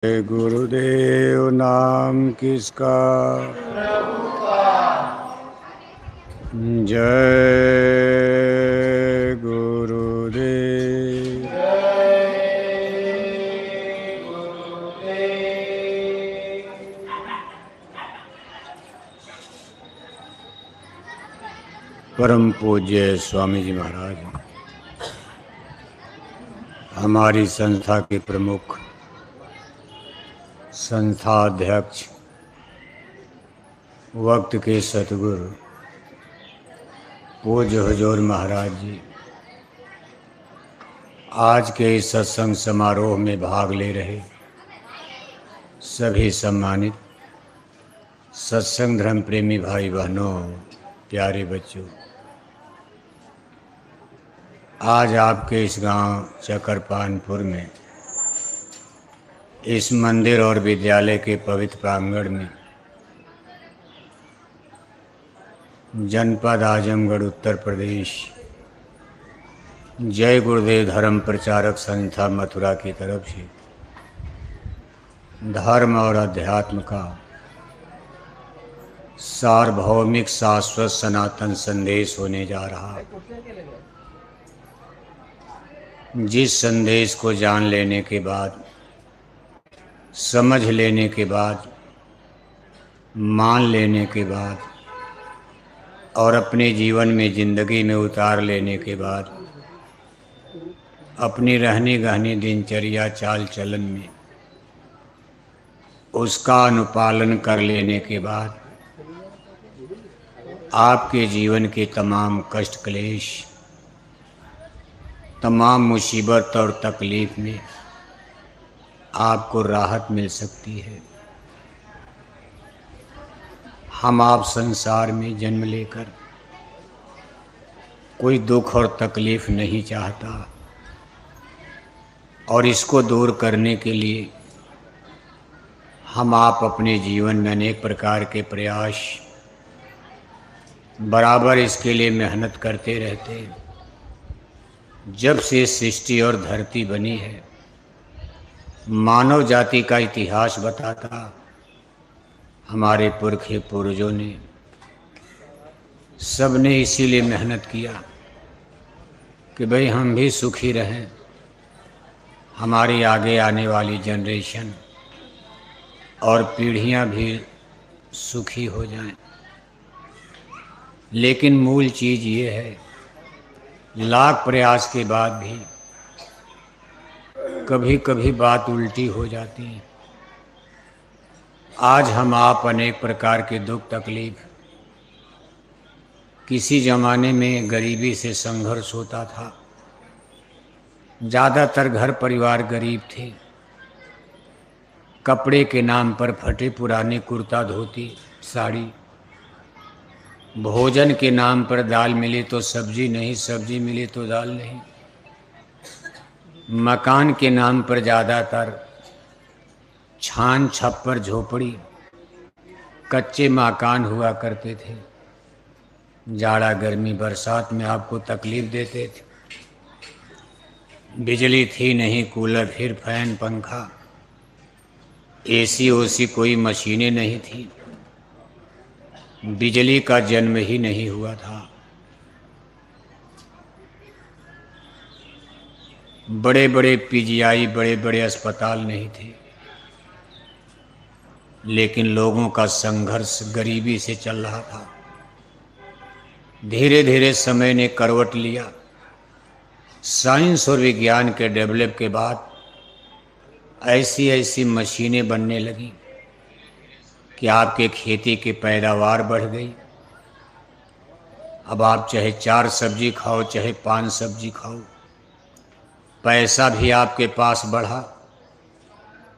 गुरुदेव नाम किसका। जय गुरुदेव। परम पूज्य स्वामी जी महाराज, हमारी संस्था के प्रमुख संस्था अध्यक्ष, वक्त के सतगुरु पूज्य हुजूर महाराज जी, आज के इस सत्संग समारोह में भाग ले रहे सभी सम्मानित सत्संग धर्म प्रेमी भाई बहनों, प्यारे बच्चों, आज आपके इस गांव चकरपानपुर में इस मंदिर और विद्यालय के पवित्र प्रांगण में जनपद आजमगढ़ उत्तर प्रदेश जय गुरुदेव धर्म प्रचारक संस्था मथुरा की तरफ से धर्म और अध्यात्म का सार्वभौमिक शाश्वत सनातन संदेश होने जा रहा है, जिस संदेश को जान लेने के बाद, समझ लेने के बाद, मान लेने के बाद और अपने जीवन में जिंदगी में उतार लेने के बाद, अपनी रहनी गहनी दिनचर्या चाल चलन में उसका अनुपालन कर लेने के बाद आपके जीवन के तमाम कष्ट क्लेश, तमाम मुसीबत और तकलीफ में आपको राहत मिल सकती है। हम आप संसार में जन्म लेकर कोई दुख और तकलीफ नहीं चाहता, और इसको दूर करने के लिए हम आप अपने जीवन में अनेक प्रकार के प्रयास बराबर इसके लिए मेहनत करते रहते हैं। जब से सृष्टि और धरती बनी है, मानव जाति का इतिहास बताता हमारे पुरखे पूर्वजों ने सबने इसीलिए मेहनत किया कि भाई हम भी सुखी रहें, हमारी आगे आने वाली जनरेशन और पीढ़ियां भी सुखी हो जाएं। लेकिन मूल चीज़ ये है, लाख प्रयास के बाद भी कभी कभी बात उल्टी हो जाती है। आज हम आप अनेक प्रकार के दुख तकलीफ, किसी ज़माने में गरीबी से संघर्ष होता था, ज़्यादातर घर परिवार गरीब थे, कपड़े के नाम पर फटे पुराने कुर्ता धोती साड़ी, भोजन के नाम पर दाल मिले तो सब्जी नहीं, सब्जी मिले तो दाल नहीं, मकान के नाम पर ज़्यादातर छान छप्पर झोपड़ी कच्चे मकान हुआ करते थे। जाड़ा गर्मी बरसात में आपको तकलीफ देते थे। बिजली थी नहीं, कूलर फिर फैन पंखा, एसी ओसी कोई मशीनें नहीं थी, बिजली का जन्म ही नहीं हुआ था। बड़े बड़े पीजीआई, बड़े बड़े अस्पताल नहीं थे, लेकिन लोगों का संघर्ष गरीबी से चल रहा था। धीरे धीरे समय ने करवट लिया। साइंस और विज्ञान के डेवलप के बाद ऐसी ऐसी मशीनें बनने लगी कि आपके खेती की पैदावार बढ़ गई। अब आप चाहे 4 सब्जी खाओ, चाहे 5 सब्जी खाओ, पैसा भी आपके पास बढ़ा।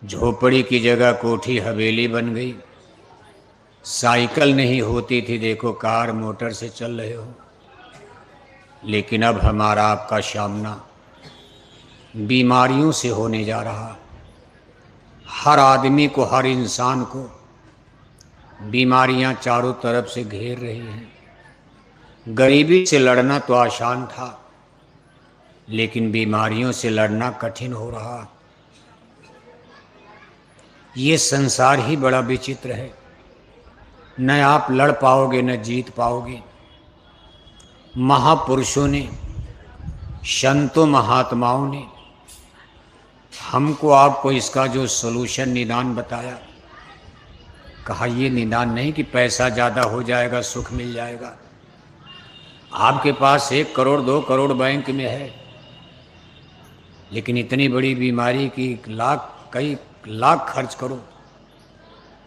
झोपड़ी की जगह कोठी हवेली बन गई। साइकिल नहीं होती थी, देखो कार मोटर से चल रहे हो। लेकिन अब हमारा आपका सामना बीमारियों से होने जा रहा। हर आदमी को, हर इंसान को बीमारियां चारों तरफ से घेर रही हैं। गरीबी से लड़ना तो आसान था, लेकिन बीमारियों से लड़ना कठिन हो रहा। ये संसार ही बड़ा विचित्र है, न आप लड़ पाओगे न जीत पाओगे। महापुरुषों ने, संतों महात्माओं ने हमको आपको इसका जो सॉल्यूशन निदान बताया, कहा ये निदान नहीं कि पैसा ज़्यादा हो जाएगा सुख मिल जाएगा। आपके पास 1 करोड़ 2 करोड़ बैंक में है, लेकिन इतनी बड़ी बीमारी की कई लाख खर्च करो,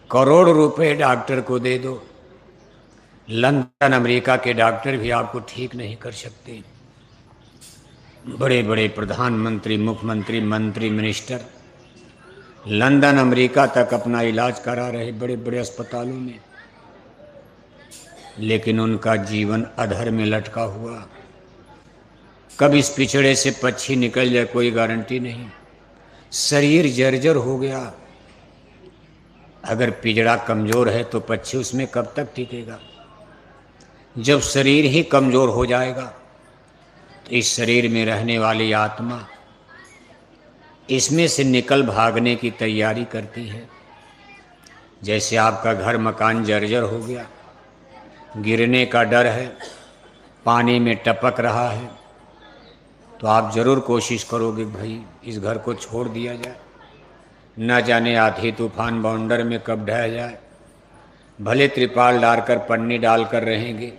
करोड़ रुपए डॉक्टर को दे दो, लंदन अमेरिका के डॉक्टर भी आपको ठीक नहीं कर सकते। बड़े बड़े प्रधानमंत्री, मुख्यमंत्री, मंत्री, मिनिस्टर लंदन अमेरिका तक अपना इलाज करा रहे बड़े बड़े अस्पतालों में, लेकिन उनका जीवन अधर में लटका हुआ। कब इस पिछड़े से पक्षी निकल जाए कोई गारंटी नहीं। शरीर जर्जर हो गया। अगर पिंजड़ा कमज़ोर है तो पक्षी उसमें कब तक टिकेगा। जब शरीर ही कमज़ोर हो जाएगा तो इस शरीर में रहने वाली आत्मा इसमें से निकल भागने की तैयारी करती है। जैसे आपका घर मकान जर्जर हो गया, गिरने का डर है, पानी में टपक रहा है, तो आप ज़रूर कोशिश करोगे भाई इस घर को छोड़ दिया जाए, न जाने आधी तूफान बाउंडर में कब ढह जाए। भले त्रिपाल डालकर पन्नी डालकर रहेंगे,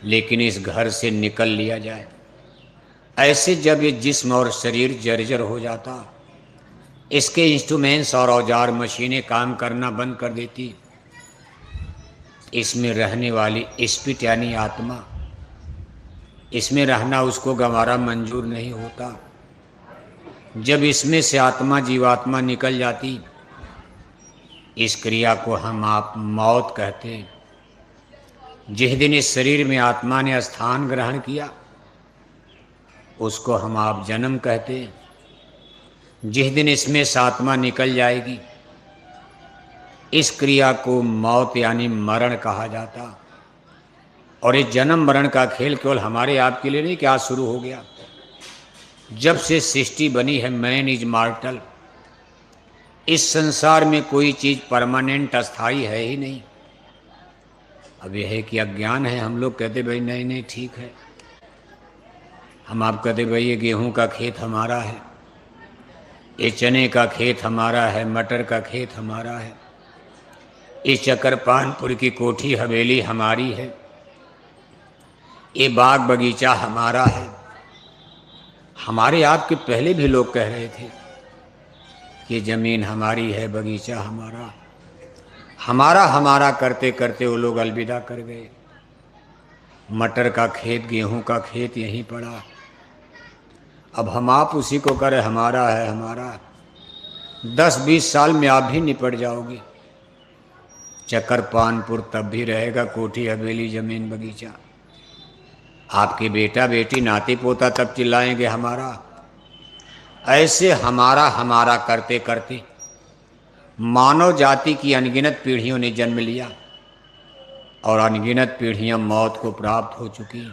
लेकिन इस घर से निकल लिया जाए। ऐसे जब ये जिस्म और शरीर जर्जर हो जाता, इसके इंस्ट्रूमेंट्स और औजार मशीनें काम करना बंद कर देती, इसमें रहने वाली स्पिरिट यानी आत्मा, इसमें रहना उसको गंवारा मंजूर नहीं होता। जब इसमें से आत्मा जीवात्मा निकल जाती, इस क्रिया को हम आप मौत कहते हैं। जिस दिन इस शरीर में आत्मा ने स्थान ग्रहण किया उसको हम आप जन्म कहते हैं। जिस दिन इसमें से आत्मा निकल जाएगी इस क्रिया को मौत यानी मरण कहा जाता। और इस जन्म मरण का खेल केवल हमारे आपके लिए नहीं कि आज शुरू हो गया। जब से सृष्टि बनी है मैन इज मॉर्टल। इस संसार में कोई चीज़ परमानेंट अस्थाई है ही नहीं। अब यह है कि अज्ञान है। हम लोग कहते भाई नहीं नहीं ठीक है। हम आप कहते भाई ये गेहूं का खेत हमारा है, ये चने का खेत हमारा है, मटर का खेत हमारा है, इस चकरपानपुर की कोठी हवेली हमारी है, ये बाग बगीचा हमारा है। हमारे आपके पहले भी लोग कह रहे थे कि ज़मीन हमारी है, बगीचा हमारा। हमारा हमारा करते करते वो लोग अलविदा कर गए। मटर का खेत, गेहूं का खेत यहीं पड़ा। अब हम आप उसी को करें हमारा है हमारा। 10-20 साल में आप भी निपट जाओगे। चकरपानपुर तब भी रहेगा, कोठी हवेली ज़मीन बगीचा। आपके बेटा बेटी नाती पोता तब चिल्लाएंगे हमारा। ऐसे हमारा हमारा करते करते मानव जाति की अनगिनत पीढ़ियों ने जन्म लिया और अनगिनत पीढ़ियां मौत को प्राप्त हो चुकी।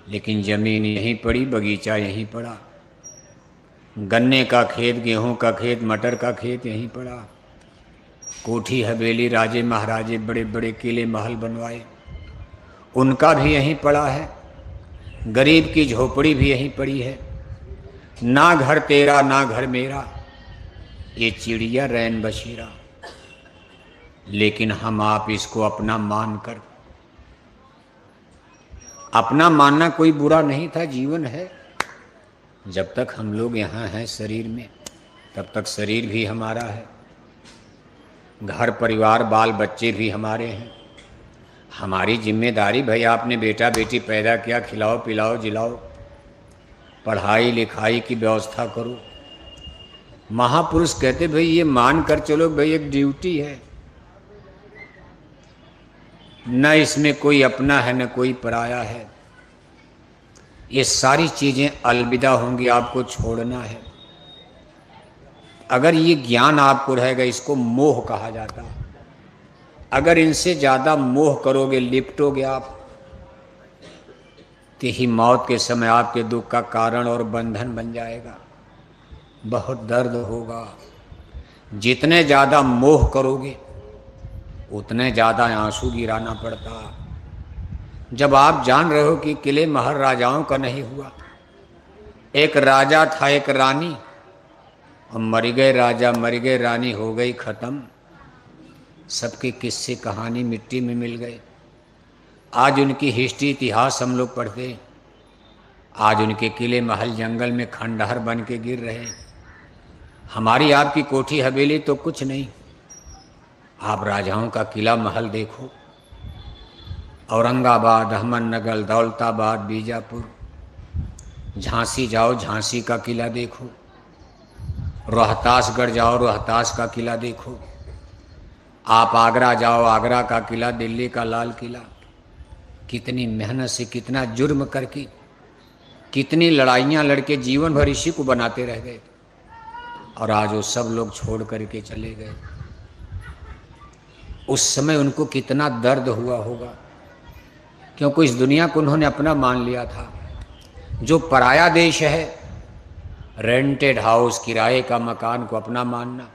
लेकिन ज़मीन यहीं पड़ी, बगीचा यहीं पड़ा, गन्ने का खेत, गेहूं का खेत, मटर का खेत यहीं पड़ा। कोठी हवेली, राजे महाराजे बड़े बड़े किले महल बनवाए, उनका भी यहीं पड़ा है। गरीब की झोपड़ी भी यहीं पड़ी है। ना घर तेरा ना घर मेरा, ये चिड़िया रैन बसेरा। लेकिन हम आप इसको अपना मानकर, अपना मानना कोई बुरा नहीं था, जीवन है। जब तक हम लोग यहाँ हैं शरीर में, तब तक शरीर भी हमारा है, घर परिवार बाल बच्चे भी हमारे हैं। हमारी जिम्मेदारी भाई, आपने बेटा बेटी पैदा किया, खिलाओ पिलाओ जिलाओ, पढ़ाई लिखाई की व्यवस्था करो। महापुरुष कहते भाई ये मान कर चलो भाई एक ड्यूटी है, न इसमें कोई अपना है न कोई पराया है। ये सारी चीज़ें अलविदा होंगी, आपको छोड़ना है। अगर ये ज्ञान आपको रहेगा, इसको मोह कहा जाता है। अगर इनसे ज़्यादा मोह करोगे, लिपटोगे आप, तो ही मौत के समय आपके दुख का कारण और बंधन बन जाएगा। बहुत दर्द होगा। जितने ज़्यादा मोह करोगे उतने ज़्यादा आंसू गिराना पड़ता। जब आप जान रहे हो कि किले महल राजाओं का नहीं हुआ, एक राजा था एक रानी, और मर गए राजा मर गए रानी, हो गई खत्म, सबके किस्से कहानी मिट्टी में मिल गए। आज उनकी हिस्ट्री इतिहास हम लोग पढ़ते हैं, आज उनके किले महल जंगल में खंडहर बन के गिर रहे हैं। हमारी आपकी कोठी हवेली तो कुछ नहीं, आप राजाओं का किला महल देखो, औरंगाबाद, अहमदनगर, दौलताबाद, बीजापुर, झांसी जाओ झांसी का किला देखो, रोहतासगढ़ जाओ रोहतास का किला देखो, आप आगरा जाओ आगरा का किला, दिल्ली का लाल किला। कितनी मेहनत से, कितना जुर्म करके, कितनी लड़ाइयाँ लड़के जीवन भर इसी को बनाते रह गए, और आज वो सब लोग छोड़ करके चले गए। उस समय उनको कितना दर्द हुआ होगा, क्योंकि इस दुनिया को उन्होंने अपना मान लिया था। जो पराया देश है, रेंटेड हाउस, किराए का मकान को अपना मानना।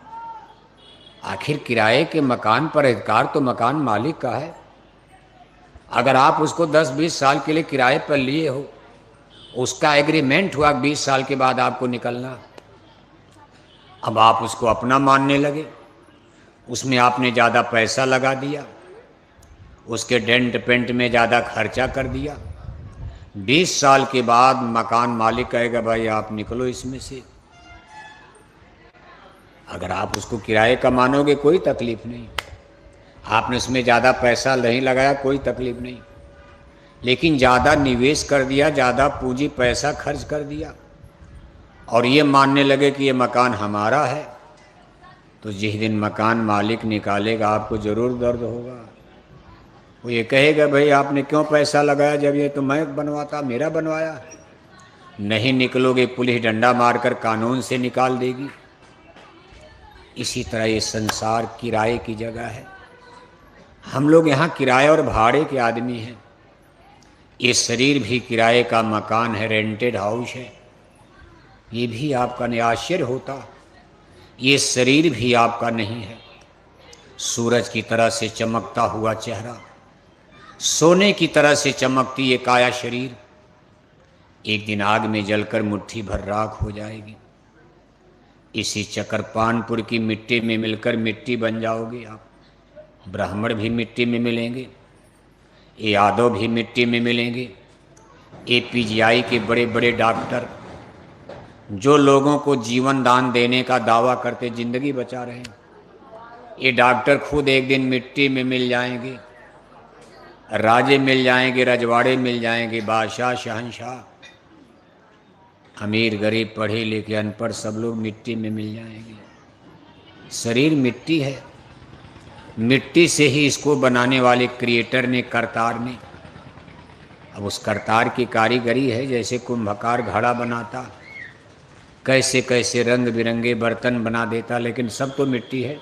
आखिर किराए के मकान पर अधिकार तो मकान मालिक का है। अगर आप उसको 10-20 साल के लिए किराए पर लिए हो, उसका एग्रीमेंट हुआ 20 साल के बाद आपको निकलना, अब आप उसको अपना मानने लगे, उसमें आपने ज़्यादा पैसा लगा दिया, उसके डेंट पेंट में ज़्यादा खर्चा कर दिया। 20 साल के बाद मकान मालिक कहेगा भाई आप निकलो इसमें से। अगर आप उसको किराए का मानोगे कोई तकलीफ नहीं, आपने उसमें ज़्यादा पैसा नहीं लगाया कोई तकलीफ नहीं, लेकिन ज़्यादा निवेश कर दिया, ज़्यादा पूंजी पैसा खर्च कर दिया, और ये मानने लगे कि ये मकान हमारा है, तो जिस दिन मकान मालिक निकालेगा आपको ज़रूर दर्द होगा। वो ये कहेगा भाई आपने क्यों पैसा लगाया, जब ये तो मैं बनवाता, मेरा बनवाया। नहीं निकलोगे पुलिस डंडा मारकर कानून से निकाल देगी। इसी तरह ये संसार किराए की जगह है। हम लोग यहाँ किराए और भाड़े के आदमी हैं। ये शरीर भी किराए का मकान है, रेंटेड हाउस है। ये भी आपका नहीं, आश्चर्य होता, ये शरीर भी आपका नहीं है। सूरज की तरह से चमकता हुआ चेहरा, सोने की तरह से चमकती ये काया शरीर, एक दिन आग में जलकर मुट्ठी भर राख हो जाएगी। इसी चकरपानपुर की मिट्टी में मिलकर मिट्टी बन जाओगे आप। ब्राह्मण भी मिट्टी में मिलेंगे, ये यादव भी मिट्टी में मिलेंगे। APGI के बड़े बड़े डॉक्टर जो लोगों को जीवन दान देने का दावा करते, जिंदगी बचा रहे हैं, ये डॉक्टर खुद एक दिन मिट्टी में मिल जाएंगे। राजे मिल जाएंगे, रजवाड़े मिल जाएंगे, बादशाह, शहंशाह, अमीर गरीब, पढ़े लिखे अनपढ़, सब लोग मिट्टी में मिल जाएंगे। शरीर मिट्टी है, मिट्टी से ही इसको बनाने वाले क्रिएटर ने, करतार ने, अब उस करतार की कारीगरी है। जैसे कुंभकार घड़ा बनाता, कैसे कैसे रंग बिरंगे बर्तन बना देता, लेकिन सब तो मिट्टी है।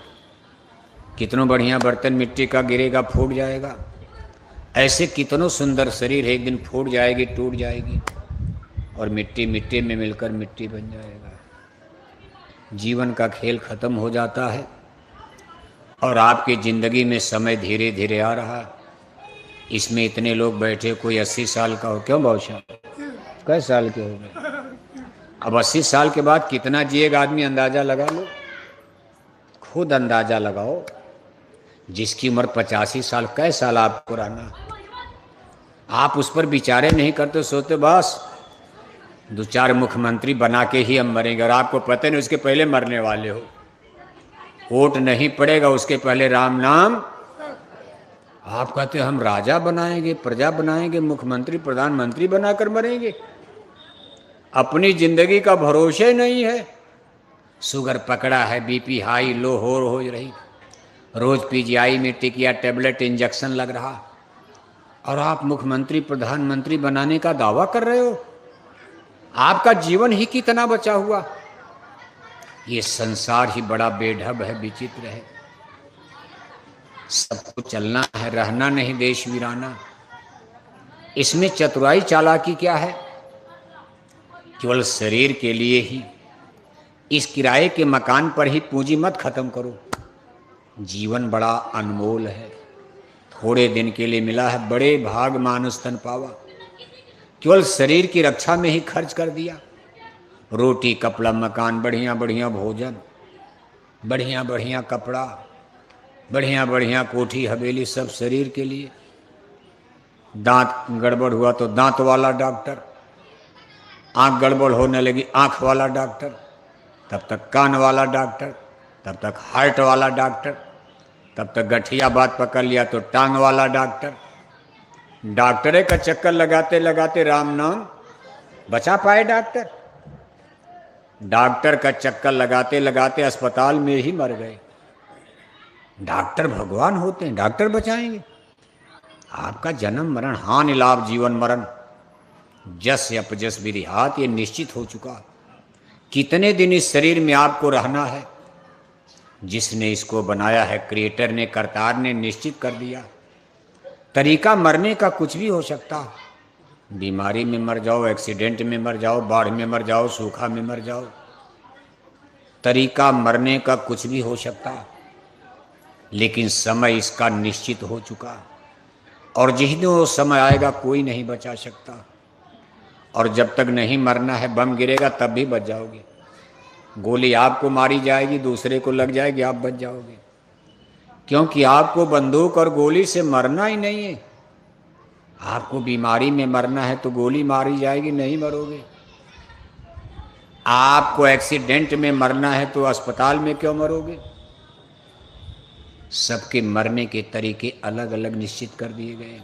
कितनों बढ़िया बर्तन मिट्टी का गिरेगा फूट जाएगा, ऐसे कितनों सुंदर शरीर एक दिन फूट जाएगी, टूट जाएगी, और मिट्टी मिट्टी में मिलकर मिट्टी बन जाएगा। जीवन का खेल खत्म हो जाता है, और आपकी ज़िंदगी में समय धीरे धीरे आ रहा। इसमें इतने लोग बैठे, कोई 80 साल का हो, क्यों बादशाह कै साल के हो गए, अब 80 साल के बाद कितना जिएगा आदमी, अंदाज़ा लगा लो, खुद अंदाज़ा लगाओ। जिसकी उम्र 85 साल, कै साल आपको रहना। आप उस पर विचारे नहीं करते, सोचते बस 2-4 मुख्यमंत्री बना के ही हम मरेंगे, और आपको पता नहीं उसके पहले मरने वाले हो। वोट नहीं पड़ेगा उसके पहले राम नाम। आप कहते हम राजा बनाएंगे, प्रजा बनाएंगे, मुख्यमंत्री प्रधानमंत्री बनाकर मरेंगे। अपनी जिंदगी का भरोसा ही नहीं है। शुगर पकड़ा है, BP हाई लो हो रही, रोज PGI में टिकिया टेबलेट इंजेक्शन लग रहा, और आप मुख्यमंत्री प्रधानमंत्री बनाने का दावा कर रहे हो। आपका जीवन ही कितना बचा हुआ। ये संसार ही बड़ा बेढब है, विचित्र है। सबको चलना है, रहना नहीं देश वीराना। इसमें चतुराई चालाकी क्या है? केवल शरीर के लिए ही इस किराए के मकान पर ही पूंजी मत खत्म करो। जीवन बड़ा अनमोल है, थोड़े दिन के लिए मिला है, बड़े भाग मानुष तन पावा। केवल शरीर की रक्षा में ही खर्च कर दिया। रोटी कपड़ा मकान, बढ़िया बढ़िया भोजन, बढ़िया बढ़िया कपड़ा, बढ़िया बढ़िया कोठी हवेली, सब शरीर के लिए। दांत गड़बड़ हुआ तो दांत वाला डॉक्टर, आंख गड़बड़ होने लगी आंख वाला डॉक्टर, तब तक कान वाला डॉक्टर, तब तक हार्ट वाला डॉक्टर, तब तक गठिया बात पकड़ लिया तो टांग वाला डॉक्टर। डॉक्टरे का चक्कर लगाते लगाते राम नाम बचा पाए डॉक्टर। डॉक्टर का चक्कर लगाते लगाते अस्पताल में ही मर गए। डॉक्टर भगवान होते हैं, डॉक्टर बचाएंगे? आपका जन्म मरण, हानि लाभ जीवन मरण, जस अपजस विधिहात, ये निश्चित हो चुका। कितने दिन इस शरीर में आपको रहना है, जिसने इसको बनाया है, क्रिएटर ने, करतार ने निश्चित कर दिया। तरीका मरने का कुछ भी हो सकता। बीमारी में मर जाओ, एक्सीडेंट में मर जाओ, बाढ़ में मर जाओ, सूखा में मर जाओ, तरीका मरने का कुछ भी हो सकता। लेकिन समय इसका निश्चित हो चुका, और जिस दिन वो समय आएगा कोई नहीं बचा सकता। और जब तक नहीं मरना है, बम गिरेगा तब भी बच जाओगे। गोली आपको मारी जाएगी, दूसरे को लग जाएगी, आप बच जाओगे, क्योंकि आपको बंदूक और गोली से मरना ही नहीं है। आपको बीमारी में मरना है तो गोली मारी जाएगी, नहीं मरोगे। आपको एक्सीडेंट में मरना है तो अस्पताल में क्यों मरोगे? सबके मरने के तरीके अलग अलग निश्चित कर दिए गए।